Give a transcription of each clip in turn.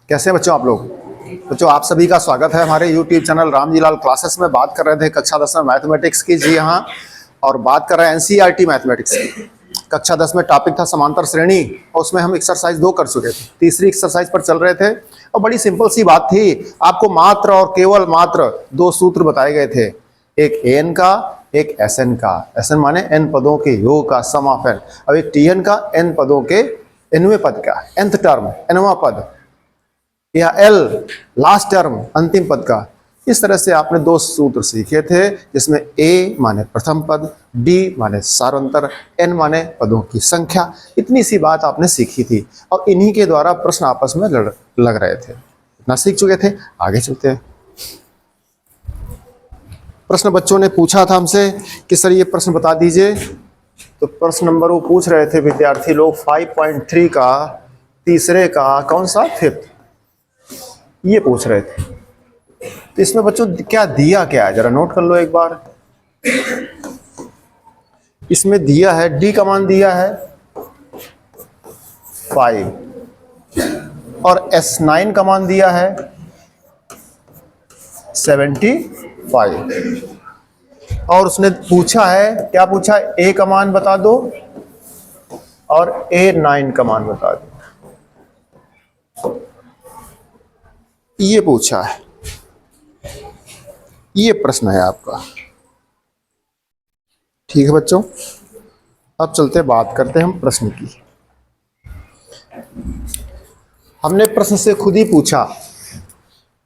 कैसे हैं बच्चों आप लोग? बच्चों आप सभी का स्वागत है हमारे YouTube channel Ramji Lal classes में। बात कर रहे थे कक्षा 10 में मैथमेटिक्स की, जी हाँ, और बात कर रहे हैं एनसीईआरटी मैथमेटिक्स की। कक्षा 10 में टॉपिक था समांतर श्रेणी और उसमें हम एक्सरसाइज 2 कर चुके थे, तीसरी एक्सरसाइज पर चल रहे थे और बड़ी सिंपल सी बात थी। आपको मात्र और केवल मात्र 2 सूत्र बताए गए थे, एक an का, एक sn का। sn माने n पदों के योग का, सम ऑफ n। अब एक tn का, n पदों के nवें पद का, nth टर्म, nवां पद, या l लास्ट टर्म, अंतिम पद का। इस तरह से आपने 2 सूत्र सीखे थे, जिसमें a माने प्रथम पद, d माने सारांतर, n माने पदों की संख्या। इतनी सी बात आपने सीखी थी और इन्हीं के द्वारा प्रश्न आपस में लग रहे थे। इतना सीख चुके थे, आगे चलते हैं। प्रश्न बच्चों ने पूछा था हमसे कि सर ये प्रश्न बता दीजिए। तो प्रश्न नंबर वो पूछ रहे थे विद्यार्थी लोग 5.3 का, तीसरे का, कौन सा, 5th, ये पूछ रहे थे। तो इसमें बच्चों क्या दिया, क्या है जरा नोट कर लो एक बार। इसमें दिया है, डी का मान दिया है 5 और S9 का मान दिया है 75 और उसने पूछा है, क्या पूछा है, A का मान बता दो और A9 का मान बता दो, ये पूछा है। ये प्रश्न है आपका। ठीक है बच्चों, अब चलते बात करते हैं हम प्रश्न की। हमने प्रश्न से खुद ही पूछा,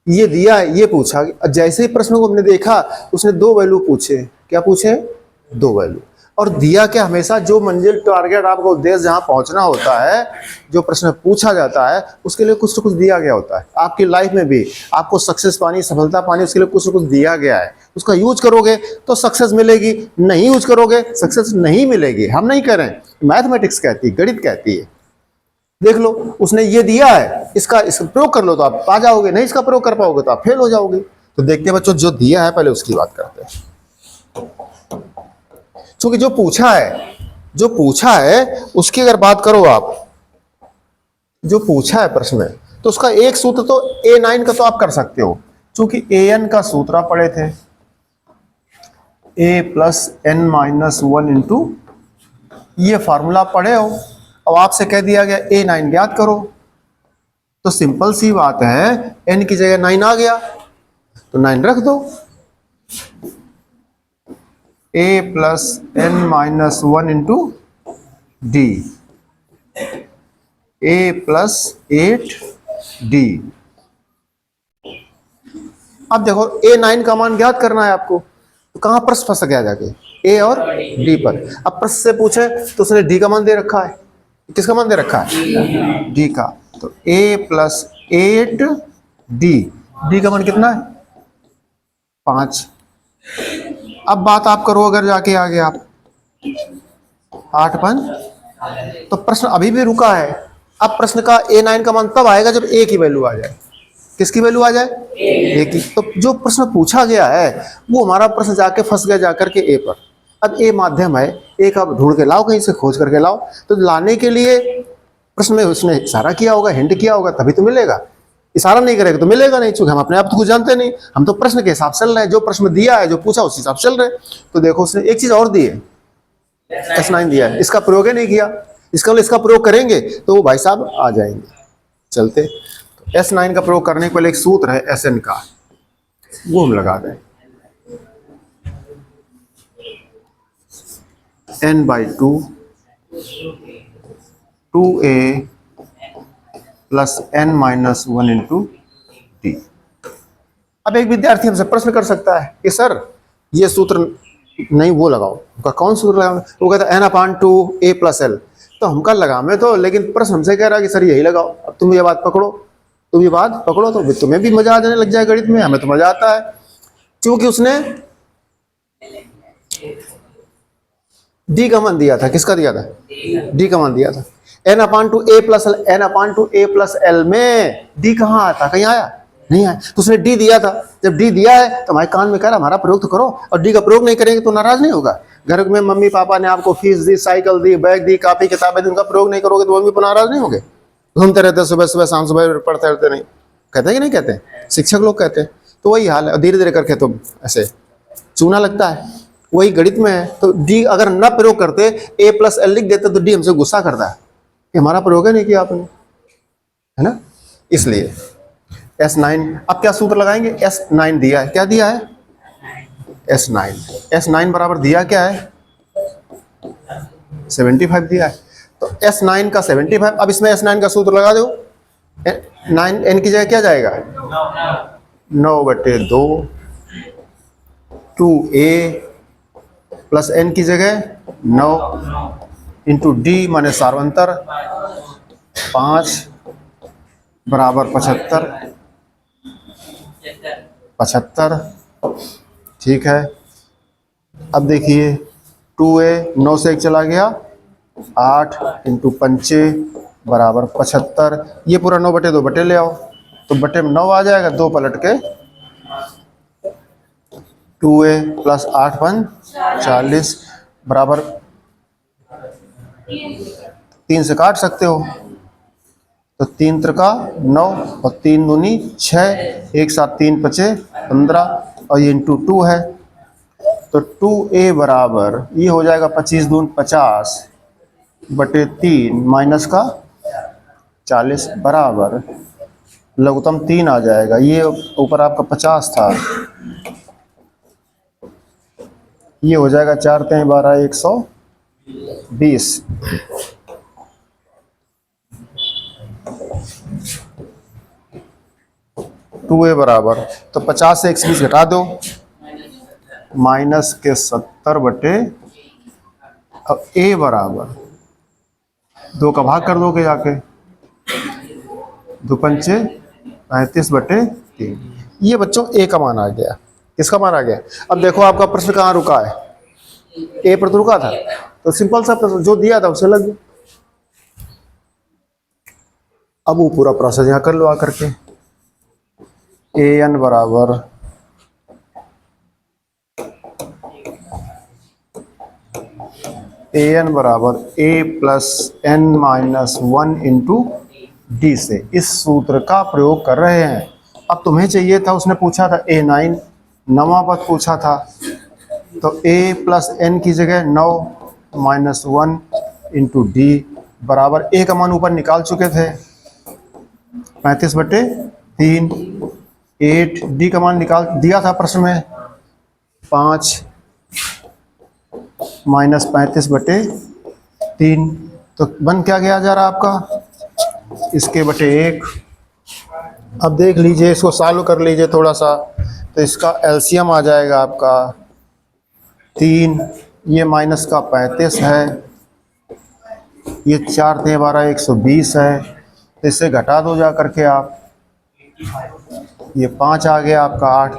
ये दिया है, ये पूछा। जैसे ही प्रश्न को हमने देखा, उसने 2 वैल्यू पूछे। क्या पूछे? 2 वैल्यू। और दिया क्या, हमेशा जो मंजिल, टारगेट, आपका उद्देश्य जहां पहुंचना होता है, जो प्रश्न पूछा जाता है, उसके लिए कुछ न कुछ दिया गया होता है। आपकी लाइफ में भी आपको सक्सेस पानी, सफलता पानी, उसके लिए कुछ न कुछ दिया गया है। उसका यूज करोगे तो सक्सेस मिलेगी, नहीं यूज करोगे सक्सेस नहीं मिलेगी। हम नहीं कह रहे हैं, मैथमेटिक्स कहती है, गणित कहती है। देख लो, उसने ये दिया है, इसका प्रयोग कर लो तो आप पा जाओगे, नहीं इसका प्रयोग कर पाओगे तो आप फेल हो जाओगे। तो देखते हैं बच्चों, जो दिया है पहले उसकी बात करते हैं। क्योंकि जो पूछा है उसकी अगर बात करो आप, जो पूछा है प्रश्न में, तो उसका एक सूत्र तो A9 का तो आप कर सकते हो, क्योंकि an का सूत्र आप पढ़े थे, a + n-1 इंटू, ये फार्मूला पढ़े हो। अब आपसे कह दिया गया A9 ज्ञात करो, तो सिंपल सी बात है, n की जगह 9 आ गया तो 9 रख दो। a + n-1 into d, a + 8d। अब देखो A9 का मान ज्ञात करना है आपको, तो कहां प्रश्न फंस गया जाके, a और d पर। अब प्रश्न से पूछे तो उसने d का मान दे रखा है। किसका मान दे रखा है? d का। तो a + 8d, d का मान कितना है? 5। अब बात आप करो, अगर जाके आगे आप 8 5, तो प्रश्न अभी भी रुका है। अब प्रश्न का A9 का मान तब आएगा जब a की वैल्यू आ जाए। किसकी वैल्यू आ जाए? a की। तो जो प्रश्न पूछा गया है वो हमारा प्रश्न जाके फंस गया जाकर के a पर। अब a माध्यम है, a का ढूंढ के लाओ, कहीं से खोज करके लाओ। तो लाने के लिए प्रश्न में उसने इशारा किया होगा, हिंट किया होगा, तभी तो मिलेगा। इशारा नहीं करेगा तो मिलेगा नहीं, चूंकि हम अपने आप तो कुछ जानते नहीं, हम तो प्रश्न के हिसाब से चल रहे हैं। जो प्रश्न दिया है, जो पूछा, उस हिसाब से चल रहे हैं। तो देखो, उसने एक चीज और दी है, S9 दिया है, इसका प्रयोग ही नहीं किया। इसका प्रयोग करेंगे तो वो भाई साहब आ जाएंगे। चलते, तो S9 का प्रयोग करने के लिए एक सूत्र है Sn का, वो हम लगा दें। n/2 2a + n-1 into d। अब एक विद्यार्थी हमसे प्रश्न कर सकता है कि सर ये सूत्र नहीं, वो लगाओ। उनका कौन सूत्र लगाओ? वो कहता है n/2 a + l। तो हम कल लगावे तो, लेकिन प्रश्न हमसे कह रहा है कि सर यही लगाओ। अब तुम ये बात पकड़ो, तो तुम्हें भी मजा आ जाने लग जाए गणित में। हमें तो मजा आता है, क्योंकि उसने d का मान दिया था। किसका दिया था? d का मान दिया था। n/2 a + l, n/2 a + l में d कहाँ आता? कहीं आया नहीं आया। तो उसने d दिया था। जब d दिया है तो हमारे कान में कह रहा हमारा प्रयोग तो करो, और d का प्रयोग नहीं करेंगे तो नाराज नहीं होगा। घर में मम्मी पापा ने आपको फीस दी, साइकिल दी, बैग दी, कॉपी किताबें दी, उनका प्रयोग नहीं करोगे तो मम्मी नाराज नहीं होंगे? घूमते रहते, सुबह सुबह शाम सुबह पढ़ते रहते, नहीं कहते हैं कि नहीं कहते, शिक्षक लोग कहते हैं। तो वही हाल है, धीरे धीरे करके तो ऐसे चूना लगता है। वही गणित में है। तो डी अगर न प्रयोग करते, ए प्लस एल लिख देते, तो डी हमसे गुस्सा करता है कि हमारा प्रयोग है नहीं किया आपने, है ना। इसलिए S9, अब क्या सूत्र लगाएंगे, S9 दिया है, क्या दिया है S9 बराबर दिया क्या है 75 दिया है। तो S9 का 75, अब इसमें S9 का सूत्र लगा दो, 9 n की जगह क्या जाएगा 9/2, 2a प्लस n की जगह 9 इंटू डी माने सार्वंतर 5 बराबर 75, ठीक है। अब देखिए 2a 9 से 1 चला गया 8 इंटू 5 बराबर 75, ये पूरा 9/2 बटे ले आओ, तो बटे में 9 आ जाएगा, 2 पलट के 2a प्लस 8 × 40 बराबर 3 से काट सकते हो, तो 3 त्रिका 9 और 3 दूनी 6, 1 7 3 5 15 और ये इंटू 2 है, तो 2a बराबर ये हो जाएगा 25 दून 50 बटे 3 माइनस का 40 बराबर लघुत्तम 3 आ जाएगा। ये ऊपर आपका 50 था, ये हो जाएगा 4 3 12 120। टू ए बराबर, तो 50 से 120 घटा दो, माइनस के 70 बटे, अब ए बराबर 2 का भाग कर दोगे जाके, 2 पंचे 35 बटे 3। ये बच्चों ए का मान आ गया। किसका मान आ गया। अब देखो आपका प्रश्न कहाँ रुका है, ए पर तो रुका था, तो सिंपल सा प्रश्न जो दिया था उसे लग गया। अब वो पूरा प्रोसेस यहाँ कर लो आकर के, an बराबर a plus n minus 1 into D से इस सूत्र का प्रयोग कर रहे हैं। अब तुम्हें चाहिए था, उसने पूछा था A9 नवा पद पूछा था, तो a प्लस n की जगह 9 माइनस 1 इंटू डी बराबर a का मान ऊपर निकाल चुके थे 35 बटे 3, 8 डी का मान निकाल दिया था प्रश्न में 5 माइनस 35 बटे 3, तो बन क्या गया जा रहा आपका इसके बटे 1। अब देख लीजिए, इसको सॉल्व कर लीजिए थोड़ा सा, तो इसका एलसीएम आ जाएगा आपका 3, ये माइनस का 35 है, ये 4 3 12 120 है, तो इससे घटा दो जा करके आप, ये 5 आ गया आपका 8,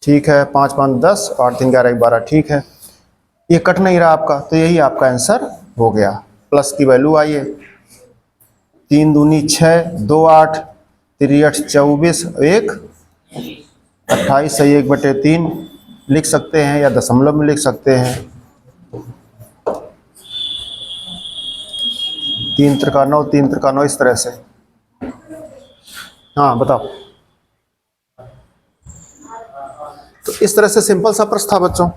ठीक है, 5 5 10, 8 3 11 12, ठीक है, ये कट नहीं रहा आपका, तो यही आपका आंसर हो गया। प्लस की वैल्यू आइए, 3 दूनी 6, 2 8, 3 8 24, 1 28 सही 1/3 लिख सकते हैं या दशमलव में लिख सकते हैं। 3 त्रिका 9, 3 त्रिका 9, इस तरह से। हाँ बताओ, तो इस तरह से सिंपल सा प्रश्न था बच्चों,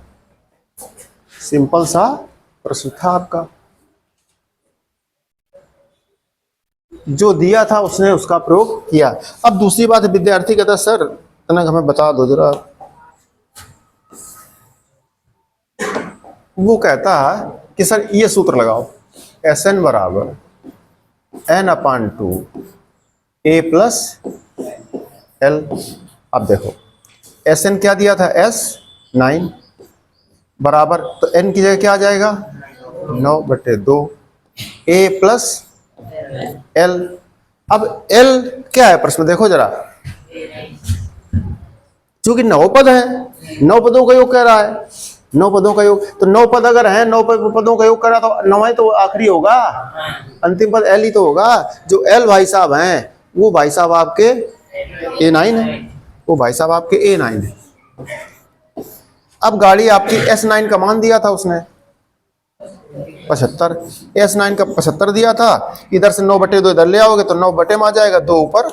सिंपल सा प्रश्न था आपका, जो दिया था उसने उसका प्रयोग किया। अब दूसरी बात, विद्यार्थी कहता सर तनक हमें बता दो जरा, वो कहता है कि सर ये सूत्र लगाओ, Sn बराबर n/2 a प्लस l। अब देखो Sn क्या दिया था S9 बराबर, तो n की जगह क्या आ जाएगा 9/2 a प्लस l। अब l क्या है प्रश्न देखो जरा, चूंकि 9 पद है, 9 पदों का योग कह रहा है, 9 पदों का योग, तो 9 पद अगर है, 9 पदों का योग करा तो 9 ही तो आखिरी होगा, अंतिम पद l ही तो होगा। जो l भाई साहब हैं वो भाई साहब आपके A9 है, वो भाई साहब आपके A9 है। अब गाड़ी आपकी S9 का मान दिया था उसने, 75। S9 का 75 दिया था, इधर से 9/2 इधर ले आओगे तो 9/2 में आ जाएगा, 2 ऊपर,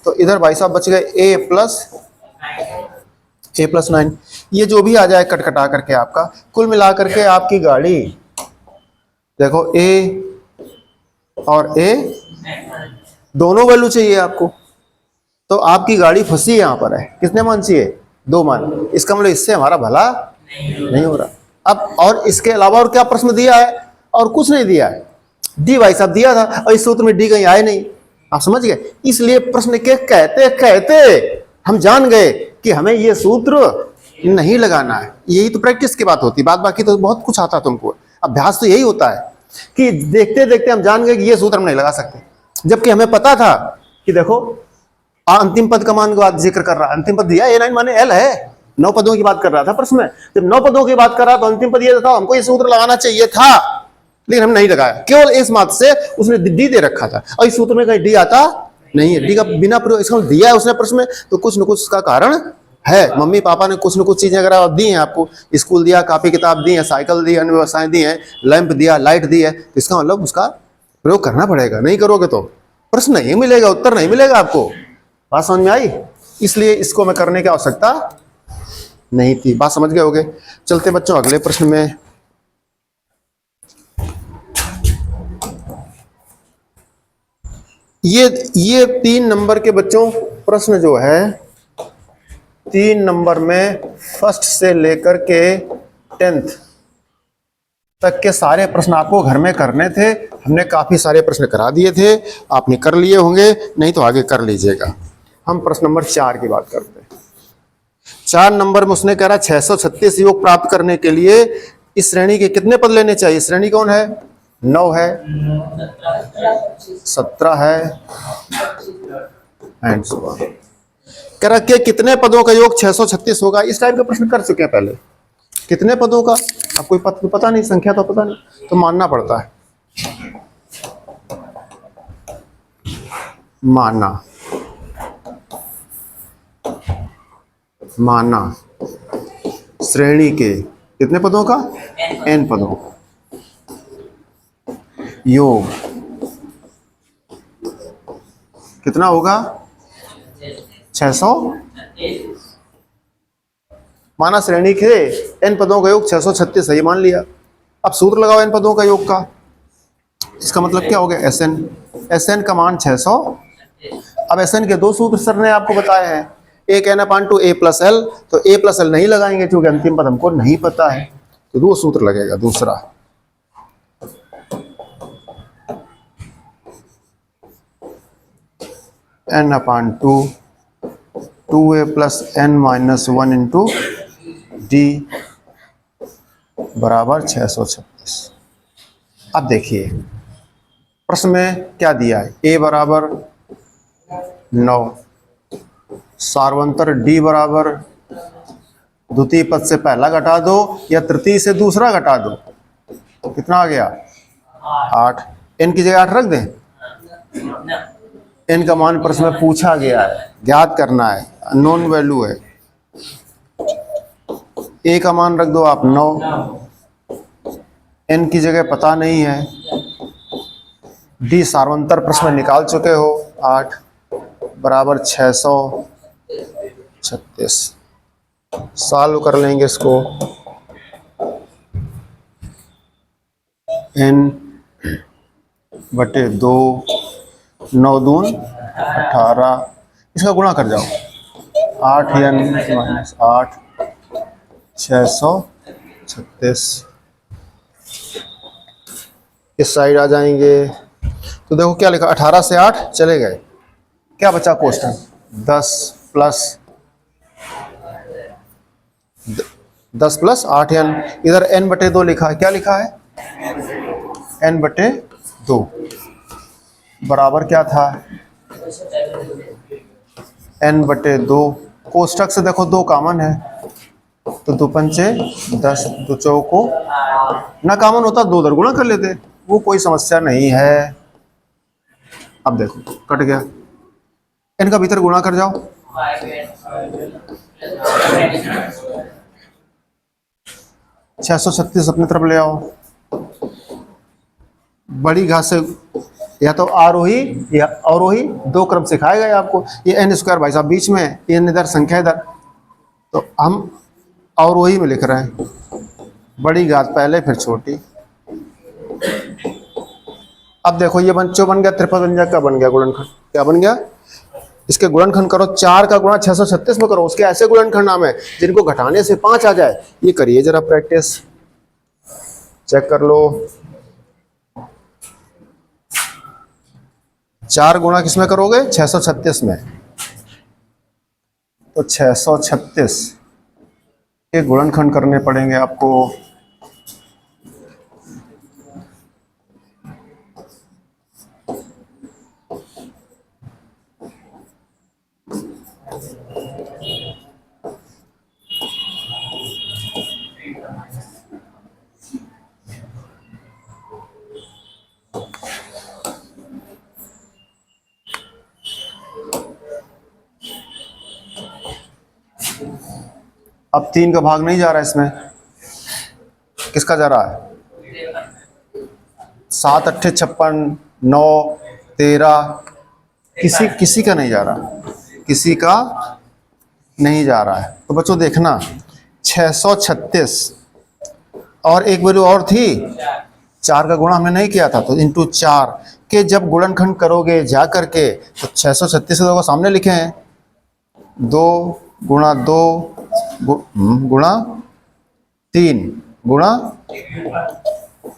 तो इधर भाई साहब बच गए A+9। ये जो भी आ जाए कट कटा करके आपका, कुल मिला करके आपकी गाड़ी देखो A और A दोनों वैल्यू चाहिए आपको, तो आपकी गाड़ी फंसी यहाँ पर है। कितने मान चाहिए? 2 मान। इसका मतलब इससे हमारा भला नहीं हो रहा। अब और इसके अलावा और क्या प्रश्न दिया है? और कुछ नहीं दिया है। डी भाई साहब दिया था और इस सूत्र में डी कहीं आए नहीं, आप समझ गए। इसलिए प्रश्न के कहते कहते हम जान गए कि हमें ये सूत्र नहीं लगाना है। यही तो प्रैक्टिस की बात होती है, बात बाकी तो बहुत कुछ आता तुमको। अभ्यास तो यही होता है कि देखते देखते हम जान गए कि ये सूत्र हम नहीं लगा सकते, जबकि हमें पता था कि देखो अंतिम पद का मान का जिक्र कर रहा है। अंतिम पद दिया A9 माने L है, 9 पदों की बात कर रहा था प्रश्न में। जब 9 पदों की बात कर रहा तो अंतिम पद ये था, हमको ये सूत्र लगाना चाहिए था, लेकिन हम नहीं लगाया। केवल इस मात्र से उसने डी दे रखा था और इस सूत्र में कहीं डी आता नहीं है। डी का बिना प्रयोग, इसका दिया है उसने प्रश्न में तो कुछ न कुछ उसका कारण है। मम्मी पापा ने कुछ न कुछ चीजें अगर दी हैं आपको, स्कूल दिया, कॉपी किताब दी है, साइकिल दी, अन्य व्यवस्थाएं दी है, लैंप दिया, लाइट दी है, तो इसका मतलब उसका प्रयोग करना पड़ेगा। नहीं करोगे तो प्रश्न नहीं मिलेगा, उत्तर नहीं मिलेगा आपको। बात समझ में आई? इसलिए इसको मैं करने की आवश्यकता नहीं थी। बात समझ गए होगे। चलते बच्चों अगले प्रश्न में। ये 3 नंबर के बच्चों प्रश्न जो है 3 नंबर में फर्स्ट से लेकर के 10th तक के सारे प्रश्न आपको घर में करने थे। हमने काफी सारे प्रश्न करा दिए थे, आपने कर लिए होंगे, नहीं तो आगे कर लीजिएगा। हम प्रश्न नंबर 4 की बात करते हैं। 4 नंबर में उसने कह रहा 636 योग प्राप्त करने के लिए इस श्रेणी के कितने पद लेने चाहिए? श्रेणी कौन है? 9 है, 17 है एंड सो ऑन। कह रहा कि कितने पदों का योग 636 होगा? इस टाइप का प्रश्न कर चुके हैं पहले। कितने पदों का? अब कोई पता नहीं, संख्या तो पता नहीं, तो मानना पड़ता है। माना श्रेणी के कितने पदों का? n पदों का योग कितना होगा? 600। माना श्रेणी के n पदों का योग 636 सही मान लिया। अब सूत्र लगाओ n पदों का योग का। इसका मतलब क्या हो गया? Sn का मान 600। अब Sn के 2 सूत्र सर ने आपको बताए हैं, एक n/2 A+L, तो A+L नहीं लगाएंगे क्योंकि अंतिम पद हमको नहीं पता है, तो 2 सूत्र लगेगा। दूसरा n/2 2A + n-1 into D बराबर 636। अब देखिए प्रश्न में क्या दिया है? A बराबर 9, सार्वंतर D बराबर द्वितीय पद से पहला घटा दो या तृतीय से दूसरा घटा दो, कितना आ गया? 8। n की जगह 8 रख दें। n का मान प्रश्न में पूछा गया है, ज्ञात करना है, अननोन वैल्यू है। a का मान रख दो आप 9, n की जगह पता नहीं है, d सार्वंतर प्रश्न में निकाल चुके हो 8 बराबर 636। सॉल्व कर लेंगे इसको। n/2 9 दून 18, इसका गुणा कर जाओ। 8n-8 636। इस साइड आ जाएंगे तो देखो क्या लिखा, 18 से 8 चले गए, क्या बचा क्वेश्चन? 10 प्लस 8n, इधर n/2 लिखा है। क्या लिखा है? n/2 बराबर क्या था? n/2। कोष्टक से देखो 2 कॉमन है, तो 2 पंचे 10, 2 चौको ना कॉमन होता 2 उधर गुणा कर लेते, वो कोई समस्या नहीं है। अब देखो कट गया, n का भीतर गुणा कर जाओ। 636 अपनी तरफ ले आओ, बड़ी घात से या तो आरोही या अवरोही, दो क्रम सिखाए गए आपको। ये एन स्क्वायर भाई साहब बीच में है, एन इधर, संख्या इधर, तो हम अवरोही में लिख रहे हैं, बड़ी घात पहले फिर छोटी। अब देखो ये बच्चों बन गया त्रिपद व्यंजक का बन गया गुणनखंड। क्या बन गया? इसके गुणनखंड करो, 4 का गुणा 636 में करो। उसके ऐसे गुणनखंड नाम है जिनको घटाने से 5 आ जाए। ये करिए जरा प्रैक्टिस, चेक कर लो। 4 गुणा किसमें करोगे? 636 में। तो 636 के गुणनखंड करने पड़ेंगे आपको। अब 3 का भाग नहीं जा रहा है इसमें, किसका जा रहा है? 7 8 56, 9 13, किसी का नहीं जा रहा, किसी का नहीं जा रहा है। तो बच्चों देखना 636 और एक वैल्यू और थी 4 का गुणा हमने नहीं किया था, तो इंटू 4 के जब गुणनखंड करोगे जा करके तो 636 को सामने लिखे हैं, 2 गुणा 2 गुणा 3 गुणा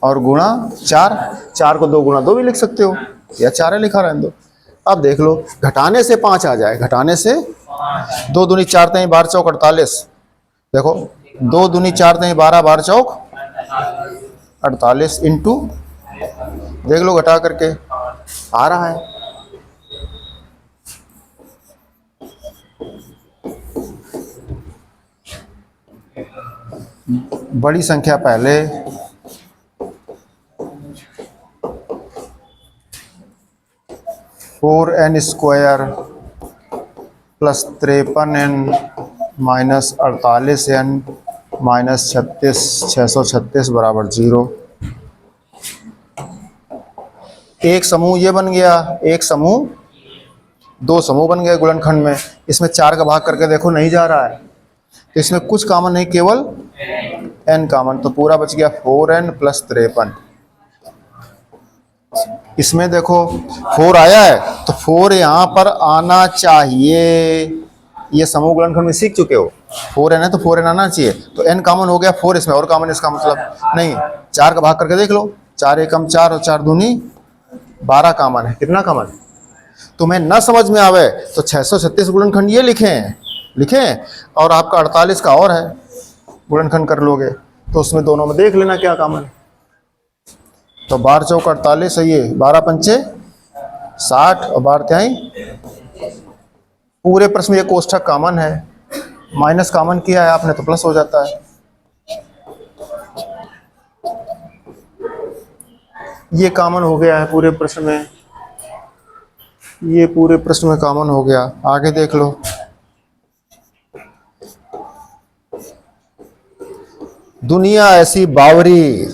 और गुणा 4, 4 को 2 गुणा 2 भी लिख सकते हो, या 4 लिखा रहने दो। अब देख लो घटाने से 5 आ जाए, घटाने से 2 दूनी 4 तेई 12 चौक 48। देखो 2 दूनी 4 तेई 12 12 चौक 48 इंटू, देख लो घटा करके आ रहा है। बड़ी संख्या पहले, four n square plus 53n minus 48n minus 636 बराबर 0। एक समूह ये बन गया, एक समूह, 2 समूह बन गए गुणनखंड में। इसमें 4 का भाग करके देखो नहीं जा रहा है, तो इसमें कुछ कॉमन नहीं, केवल n कॉमन, तो पूरा बच गया 4n प्लस 53। इसमें देखो 4 आया है तो 4 यहाँ पर आना चाहिए। ये समूह गुणनखंड में सीख चुके हो, 4n है तो 4n आना चाहिए, तो n कॉमन हो गया, 4 इसमें और कॉमन, इसका मतलब नहीं। 4 का भाग करके देख लो, 4 एकम 4 और 4 दूनी 12 कॉमन है। कितना कॉमन? तुम्हें न समझ में आवे तो 636 गुणनखंड ये लिखें और आपका 48 का और है गुणनखंड कर लोगे, तो उसमें दोनों में देख लेना क्या कॉमन है। तो 12 चौक 48 है, ये 12 पंचे 60 और 12 तिहाई। पूरे प्रश्न में ये कोष्ठक कॉमन है, माइनस कॉमन किया है आपने तो प्लस हो जाता है। ये कॉमन हो गया है पूरे प्रश्न में, ये पूरे प्रश्न में कॉमन हो गया। आगे देख लो, दुनिया ऐसी बावरी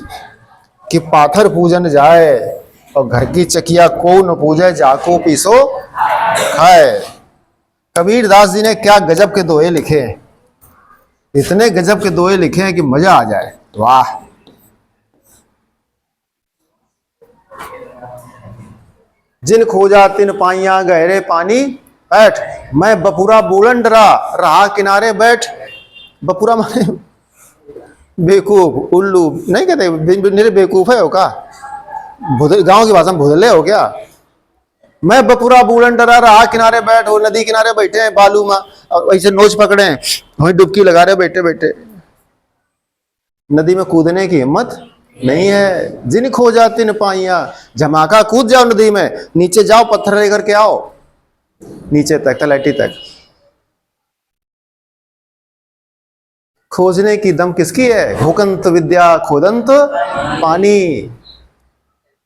कि पाथर पूजन जाए और घर की चकिया को न पूजे, जाको पीसो खाए। कबीर दास जी ने क्या गजब के दोहे लिखे हैं, इतने गजब के दोहे लिखे हैं कि मजा आ जाए। वाह! जिन खोजा तिन पाइया गहरे पानी बैठ, मैं बपुरा बूलन डरा रहा किनारे बैठ। बपुरा माने बेवकूफ, उल्लू नहीं कहते, मेरे बेवकूफ है हो का, गांव की भाषा में भुदले हो क्या। मैं बपुरा बूलन डरा रहा किनारे बैठ, हो नदी किनारे बैठे हैं बालू में और ऐसे नोच पकड़े हैं, वहीं डुबकी लगा रहे बैठे बैठे। नदी में कूदने की हिम्मत नहीं है। जिन खोजा तिन पाइया, झमाका कूद जाओ नदी में, नीचे जाओ पत्थर लेकर के आओ नीचे तक, तलैटी तक। खोजने की दम किसकी है? घोकंत विद्या खोदंत पानी,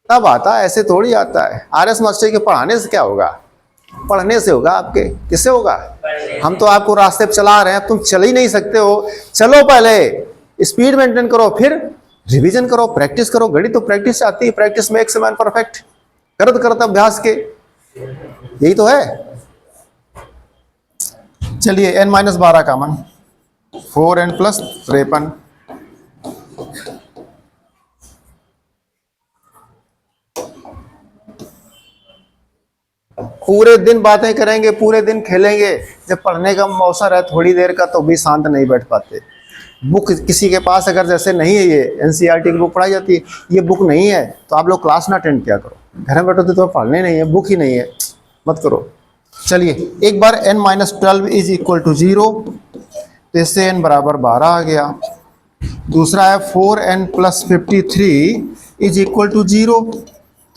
तब आता है, ऐसे थोड़ी आता है। आरएस मास्टर के पढ़ाने से क्या होगा? पढ़ने से होगा। आपके किससे होगा? हम तो आपको रास्ते पे चला रहे हैं, तुम चल ही नहीं सकते हो। चलो पहले स्पीड मेंटेन करो, फिर रिवीजन करो, प्रैक्टिस करो, गणित तो प्रैक्टिस से आती है, प्रैक्टिस मेक्स मैन परफेक्ट, करत करत अभ्यास के, यही तो है। चलिए n-12 कॉमन, 4n + 53। पूरे दिन बातें करेंगे, पूरे दिन खेलेंगे, जब पढ़ने का अवसर है थोड़ी देर का तो भी शांत नहीं बैठ पाते। बुक किसी के पास अगर जैसे नहीं है, ये एनसीईआरटी की बुक पढ़ाई जाती है, ये बुक नहीं है तो आप लोग क्लास ना अटेंड किया करो, घर में बैठो तो पढ़ने नहीं है, बुक ही नहीं है, मत करो। चलिए एक बार n-12 = 0, तो इससे n बराबर 12 आ गया। दूसरा है 4n + 53 = 0,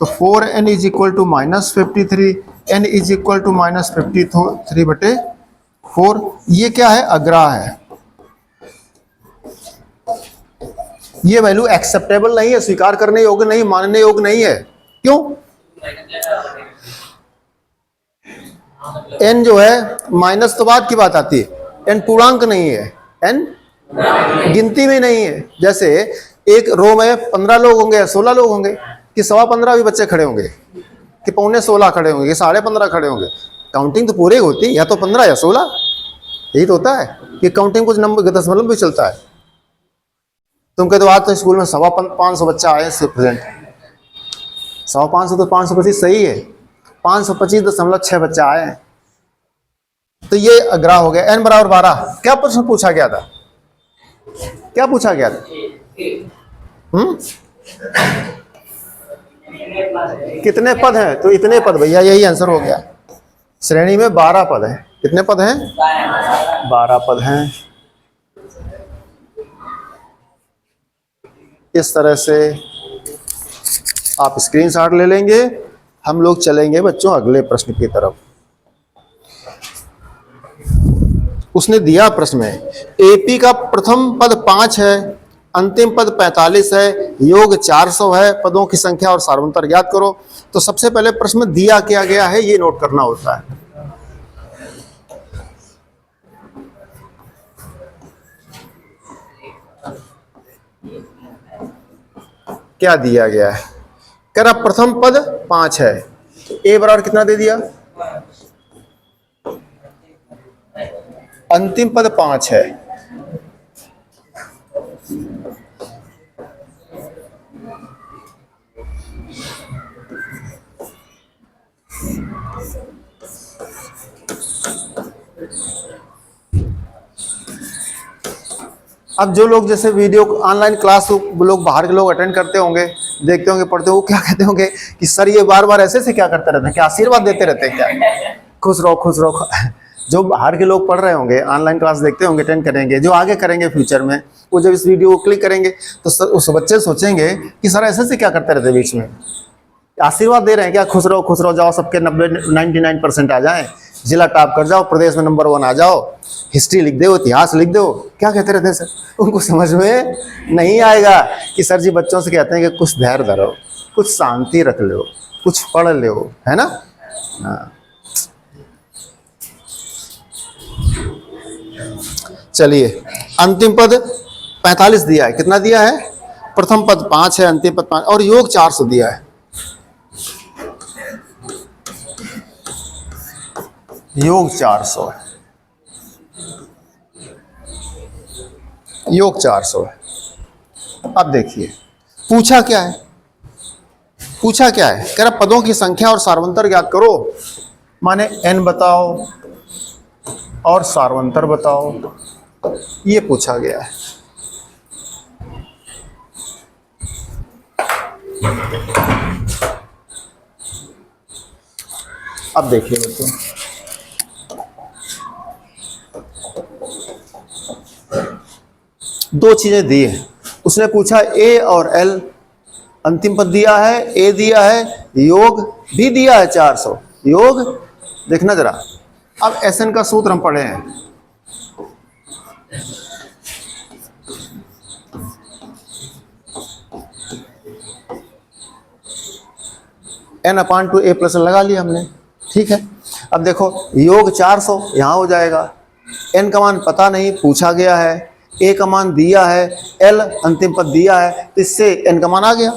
तो 4n = -53, n = -53/4। ये क्या है? अग्राह है। ये वैल्यू एक्सेप्टेबल नहीं है, स्वीकार करने योग्य नहीं, मानने योग्य नहीं है। क्यों? n जो है माइनस तो बाद की बात आती है, n पूर्णांक नहीं है, n गिनती में नहीं है। जैसे एक रो में 15 लोग होंगे या 16 लोग होंगे, कि 15.25 भी बच्चे खड़े होंगे, कि 15.25 खड़े होंगे, कि 15.5 खड़े होंगे, काउंटिंग तो पूरी होती है, या तो 15 या 16, यही तो होता है कि काउंटिंग कुछ नंबर दशमलव भी चलता है। तुम कहते हो आज तो स्कूल में 550 बच्चा आए प्रेजेंट, 550 तो 525 सही है, 525.6 बच्चा आए हैं, तो ये अग्राह हो गया। n बराबर 12। क्या प्रश्न पूछा गया था? क्या पूछा गया था? कितने पद हैं? तो इतने पद, भैया यही आंसर हो गया। श्रेणी में 12 पद हैं। कितने पद हैं? 12 पद हैं। इस तरह से आप स्क्रीनशॉट ले लेंगे। हम लोग चलेंगे बच्चों अगले प्रश्न की तरफ। उसने दिया प्रश्न में, एपी का प्रथम पद 5 है, अंतिम पद 45 है, योग 400 है, पदों की संख्या और सार्वंतर ज्ञात करो। तो सबसे पहले प्रश्न में दिया क्या गया है ये नोट करना होता है। क्या दिया गया है? कह रहा प्रथम पद 5 है, तो ए बराबर कितना दे दिया? अंतिम पद 5 है, अब जो लोग जैसे वीडियो ऑनलाइन क्लास लोग बाहर के लोग अटेंड करते होंगे, देखते होंगे, पढ़ते हो, क्या कहते होंगे कि सर ये बार बार ऐसे क्या करते रहते हैं, क्या आशीर्वाद देते रहते हैं क्या? खुश रहो खुश रहो। जो बाहर के लोग पढ़ रहे होंगे, ऑनलाइन क्लास देखते होंगे, अटेंड करेंगे, जो आगे करेंगे फ्यूचर में, वो जब इस वीडियो को क्लिक करेंगे तो उस बच्चे सोचेंगे कि सर ऐसे क्या करते रहते बीच में, आशीर्वाद दे रहे हैं क्या? खुश रहो जाओ, सबके 99% आ जाएं, जिला टॉप कर जाओ, प्रदेश में नंबर 1 आ जाओ, हिस्ट्री लिख दो, इतिहास लिख दो, क्या कहते रहते हैं सर? उनको समझ में नहीं आएगा कि सर जी बच्चों से कहते हैं कि कुछ धैर्य धरो, कुछ शांति रख लो, कुछ पढ़ लो, है ना? हाँ। चलिए अंतिम पद 45 दिया है, कितना दिया है? प्रथम पद 5 है, अंतिम पद 5 और योग 400 दिया है। योग 400 है, योग 400 है। अब देखिए पूछा क्या है? पूछा क्या है? कह रहा पदों की संख्या और सार्वंतर ज्ञात करो, माने n बताओ और सार्वंतर बताओ, ये पूछा गया है। अब देखिए बच्चों, दो चीजें दी है। उसने पूछा ए और एल, अंतिम पद दिया है, ए दिया है, योग भी दिया है 400, योग देखना जरा। अब एसएन का सूत्र हम पढ़े हैं, n/2 a+ लगा लिया हमने, ठीक है। अब देखो योग 400 यहाँ हो जाएगा, n का मान पता नहीं, पूछा गया है, ए का मान दिया है, एल अंतिम पद दिया है, तो इससे एन का मान आ गया,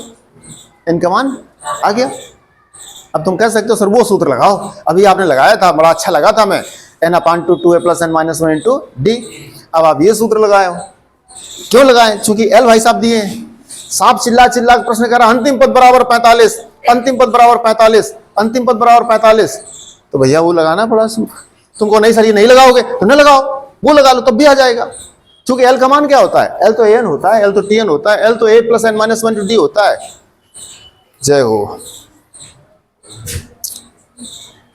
एन का मान आ गया। अब तुम कह सकते हो सर वो सूत्र लगाओ, अभी आपने लगाया था, बड़ा अच्छा लगा था, मैं n upon two 2a + n - 1 into d. अब आप ये सूत्र लगाए हो, क्यों लगाए? चूंकि एल भाई साहब दिए हैं, साफ चिल्ला चिल्ला प्रश्न कर रहा अंतिम पद बराबर 45, अंतिम पद बराबर 45, अंतिम पद बराबर 45, तो भैया वो लगाना पड़ा। तुमको नहीं सर ये नहीं लगाओगे तो न लगाओ, वो लगा लो तब भी आ जाएगा। क्योंकि एल का मान क्या होता है? एल तो एन होता है, एल तो टी एन होता है, एल तो a + n - 1 इंटू डी होता है। जय हो।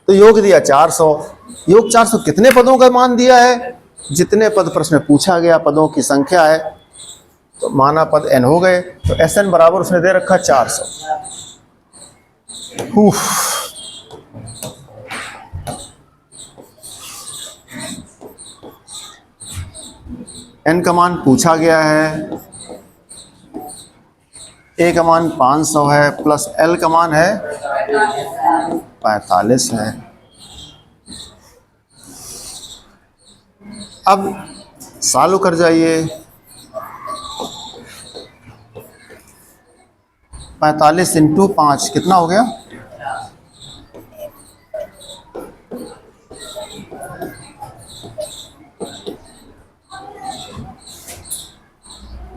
तो योग दिया 400, योग 400 कितने पदों का मान दिया है? जितने पद प्रश्न में पूछा गया पदों की संख्या है, तो माना पद n हो गए, तो एस एन बराबर उसने दे रखा 400। n का मान पूछा गया है, a का मान 500 है, प्लस l का मान है 45 है। अब सॉल्व कर जाइए, 45 इंटू 5 कितना हो गया?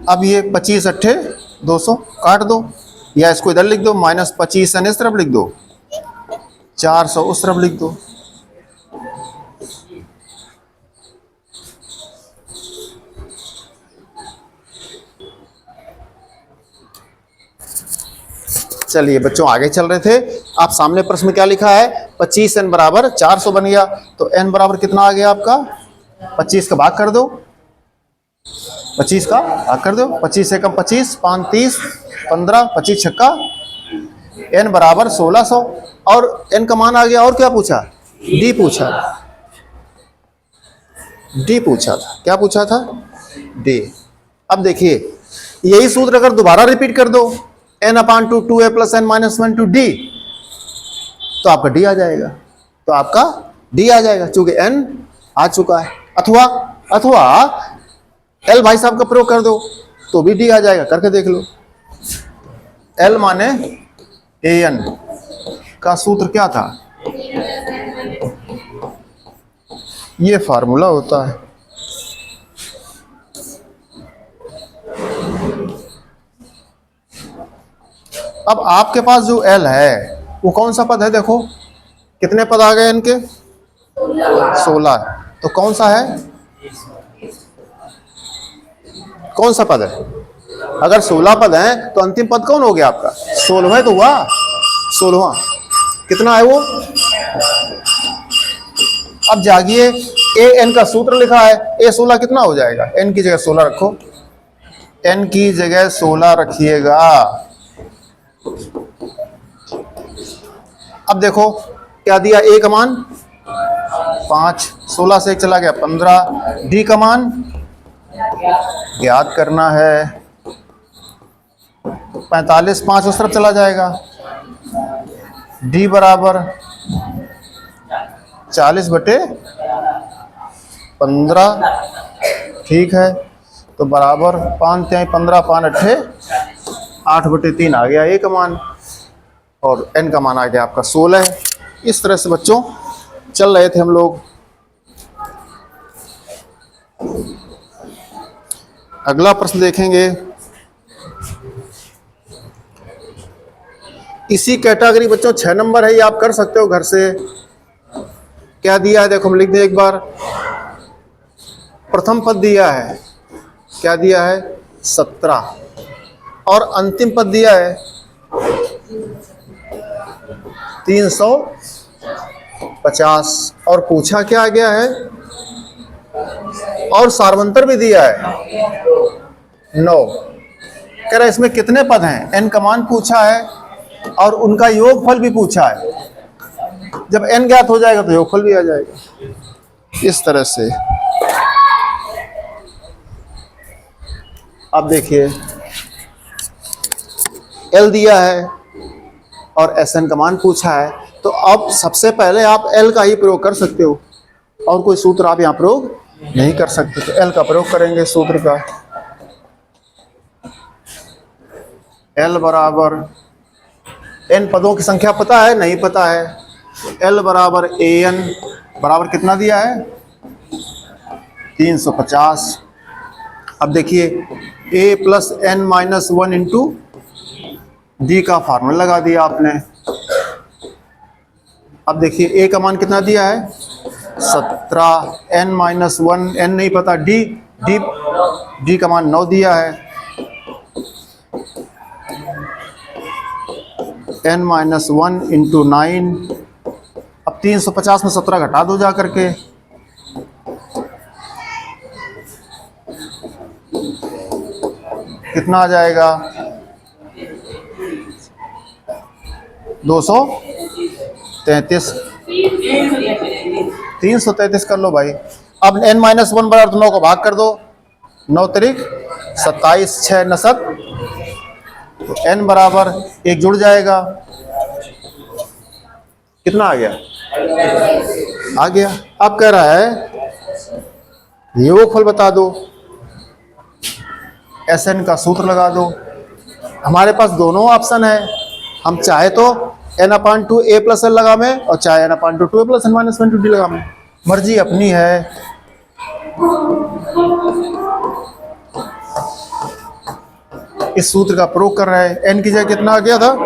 अब ये 25 अट्ठे 200 काट दो, या इसको इधर लिख दो, -25 n इस तरफ लिख दो, 400 उस तरफ लिख दो। चलिए बच्चों आगे चल रहे थे, आप सामने प्रश्न में क्या लिखा है? 25n बराबर 400 बन गया, तो n बराबर कितना आ गया आपका? 25 का भाग कर दो, 25 का भाग कर दो, 25 से कम 25, 5 30, 15, 25 छक्का, n बराबर 1600, और n का मान आ गया। और क्या पूछा? d पूछा, d पूछा था। क्या पूछा था? d। अब देखिए यही सूत्र अगर दोबारा रिपीट कर दो, n अपान two 2a + n - 1 into D, तो आपका d आ जाएगा, तो आपका d आ जाएगा, क्योंकि n आ चुका है। अथवा l भाई साहब का प्रयोग कर दो तो भी d आ जाएगा, करके देख लो। l माने an का सूत्र क्या था? ये फार्मूला होता है। अब आपके पास जो l है वो कौन सा पद है? देखो कितने पद आ गए इनके? 16। तो कौन सा है? कौन सा पद है? अगर 16 पद हैं तो अंतिम पद कौन हो गया आपका? 16वां तो हुआ, 16वां। कितना है वो? अब जागिए, ए एन का सूत्र लिखा है, ए 16 कितना हो जाएगा? एन की जगह 16 रखो, एन की जगह 16 रखिएगा। अब देखो क्या दिया? ए का मान 5, 16 से 1 चला गया 15, डी का मान ज्ञात करना है 45, 5 उस तरफ चला जाएगा, डी बराबर 40/15। ठीक है, तो बराबर 5 × 15, 5 अट्ठे 8/3 आ गया ए का मान, और एन का मान आ गया आपका 16 है। इस तरह से बच्चों चल रहे थे हम लोग। अगला प्रश्न देखेंगे, इसी कैटेगरी बच्चों 6 नंबर है, ये आप कर सकते हो घर से। क्या दिया है देखो, हम लिख दें एक बार। प्रथम पद दिया है, क्या दिया है? 17, और अंतिम पद दिया है 350, और पूछा क्या गया है? और सार्वंतर भी दिया है 9। कह रहा है इसमें कितने पद हैं? n का मान पूछा है और उनका योगफल भी पूछा है। जब n ज्ञात हो जाएगा तो योगफल भी आ जाएगा। इस तरह से अब देखिए l दिया है और Sn का मान पूछा है, तो अब सबसे पहले आप l का ही प्रयोग कर सकते हो, और कोई सूत्र आप यहाँ प्रयोग नहीं कर सकते, तो एल का प्रयोग करेंगे सूत्र का। एल बराबर, एन पदों की संख्या पता है, नहीं पता है, एल बराबर ए एन बराबर कितना दिया है 350। अब देखिए a plus n minus 1 into d का फार्मूला लगा दिया आपने। अब देखिए ए का मान कितना दिया है 17, एन माइनस 1, एन नहीं पता, डी डी डी का मान 9 दिया है, एन माइनस 1 इंटू 9। अब 350 में 17 घटा दो जा करके, कितना आ जाएगा 233, 333 कर लो भाई। अब n माइनस 1 बराबर तो 9 को भाग कर दो, 9 तरीक 27, 6 नसत, तो n बराबर 1 जुड़ जाएगा, कितना आ गया, आ गया। अब कह रहा है योगफल बता दो, Sn का सूत्र लगा दो। हमारे पास दोनों ऑप्शन है, हम चाहे तो n/2 a प्लस एल लगा में और चाहे n/2 2a plus n minus 1 D लगा में, मर्जी अपनी है। इस सूत्र का प्रयोग कर रहे हैं। n की जगह कितना आ गया था,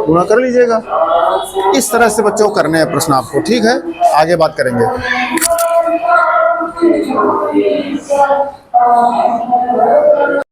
गुणा कर लीजिएगा। इस तरह से बच्चों करने हैं प्रश्न आपको, ठीक है, आगे बात करेंगे।